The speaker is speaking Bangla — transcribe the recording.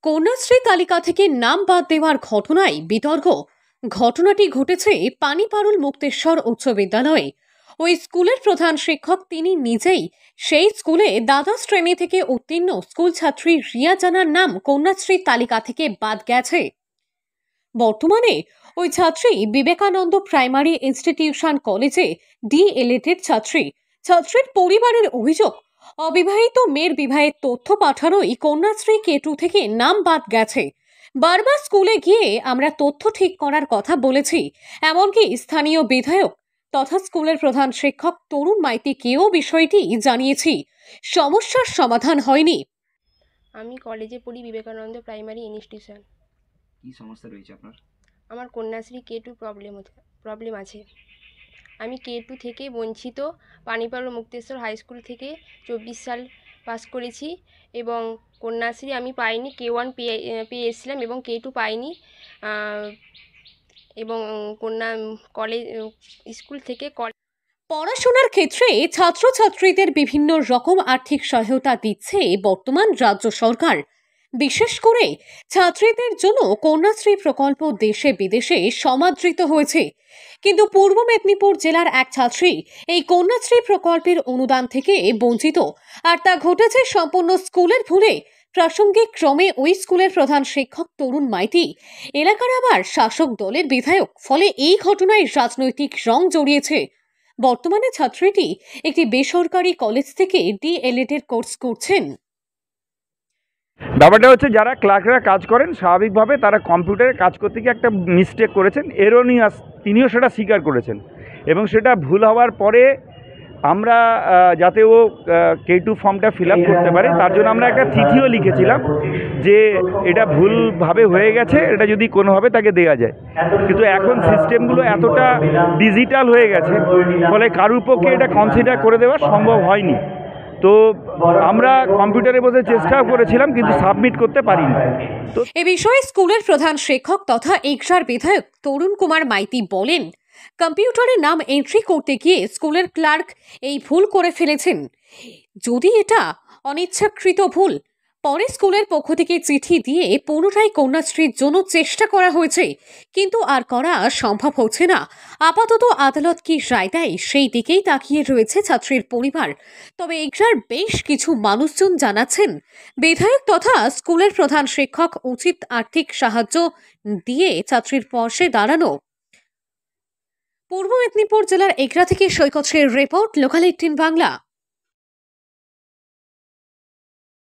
কন্যাশ্রী তালিকা থেকে নাম বাদ দেওয়ার ঘটনায় বিতর্ক। ঘটনাটি ঘটেছে পানিপারুল মুক্তেশ্বর উচ্চ বিদ্যালয়ে। ওই স্কুলের প্রধান শিক্ষক তিনি নিজেই সেই স্কুলে দ্বাদশ শ্রেণী থেকে উত্তীর্ণ স্কুল ছাত্রী রিয়া জানার নাম কন্যাশ্রী তালিকা থেকে বাদ গেছে। বর্তমানে ওই ছাত্রী বিবেকানন্দ প্রাইমারি ইনস্টিটিউশন কলেজে ডিএলএড এর ছাত্রী। ছাত্রীর পরিবারের অভিযোগ, অবিবাহিত মেয়ের বিবাহের তথ্য পাঠানোই কন্যাশ্রী K2 থেকে নাম বাদ গেছে। বারবার স্কুলে গিয়ে আমরা তথ্য ঠিক করার কথা বলেছি, এমনকি স্থানীয় বিধায়ক তথা স্কুলের প্রধান শিক্ষক তরুণ মাইতিকেও বিষয়টি জানিয়েছি। সমস্যার সমাধান হয়নি। আমি কলেজে পড়ি বিবেকানন্দ প্রাইমারি ইনস্টিটিউশন। কি সমস্যা রয়েছে আপনার? আমার কন্যাশ্রী K2 প্রবলেম আছে। আমি K2 থেকে বঞ্চিত। পানিপারুল মুক্তেশ্বর হাই স্কুল থেকে 24 সাল পাস করেছি এবং কন্যাশ্রী আমি পাইনি। K1 পেয়ে এসেছিলাম এবং K2 পাইনি। এবং কলেজ স্কুল থেকে পড়াশোনার ক্ষেত্রে ছাত্রছাত্রীদের বিভিন্ন রকম আর্থিক সহায়তা দিচ্ছে বর্তমান রাজ্য সরকার। বিশেষ করে ছাত্রীদের জন্য কন্যাশ্রী প্রকল্প দেশে বিদেশে সমাদৃত হয়েছে। কিন্তু পূর্ব মেদিনীপুর জেলার এক ছাত্রী এই কন্যাশ্রী প্রকল্পের অনুদান থেকে বঞ্চিত, আর তা ঘটেছে সম্পূর্ণ স্কুলের ভুলে। প্রাসঙ্গিক ক্রমে ওই স্কুলের প্রধান শিক্ষক তরুণ মাইতি, এলাকার আবার শাসক দলের বিধায়ক। ফলে এই ঘটনায় রাজনৈতিক রং জড়িয়েছে। বর্তমানে ছাত্রীটি একটি বেসরকারি কলেজ থেকে ডিএলএড এর কোর্স করছেন। ব্যাপারটা হচ্ছে, যারা ক্লার্করা কাজ করেন স্বাভাবিকভাবে তারা কম্পিউটারে কাজ করতে গিয়ে একটা মিস্টেক করেছেন, এরোনিয়াস, তিনিও সেটা স্বীকার করেছেন এবং সেটা ভুল হওয়ার পরে আমরা যাতে ও K2 ফর্মটা ফিল আপ করতে পারে তার জন্য আমরা একটা চিঠিও লিখেছিলাম যে এটা ভুলভাবে হয়ে গেছে, এটা যদি কোনোভাবে তাকে দেওয়া যায়। কিন্তু এখন সিস্টেমগুলো এতটা ডিজিটাল হয়ে গেছে, ফলে কারুর পক্ষে এটা কনসিডার করে দেওয়া সম্ভব হয়নি। তো আমরা কম্পিউটারে বসে চেষ্টাও করেছিলাম কিন্তু সাবমিট করতে পারিনি। তো এ বিষয়ে স্কুলের প্রধান শিক্ষক তথা এগরার বিধায়ক তরুণ কুমার মাইতি বলেন, কম্পিউটারে নাম এন্ট্রি করতে গিয়ে স্কুলের ক্লার্ক এই ভুল করে ফেলেছেন। যদি এটা অনিচ্ছাকৃত ভুল, পরে স্কুলের পক্ষ থেকে চিঠি দিয়ে পুনরায় কন্যাশ্রীর জন্য চেষ্টা করা হয়েছে, কিন্তু আর করা সম্ভব হচ্ছে না। আপাতত আদালত কি রায় দেয় সেই দিকেই তাকিয়ে রয়েছে ছাত্রীর পরিবার। তবে এগরার বেশ কিছু মানুষজন জানাচ্ছেন, বিধায়ক তথা স্কুলের প্রধান শিক্ষক উচিত আর্থিক সাহায্য দিয়ে ছাত্রীর পাশে দাঁড়ানো। পূর্ব মেদিনীপুর জেলার এগরা থেকে সৈকত শের রিপোর্ট, লোকাল 18 বাংলা।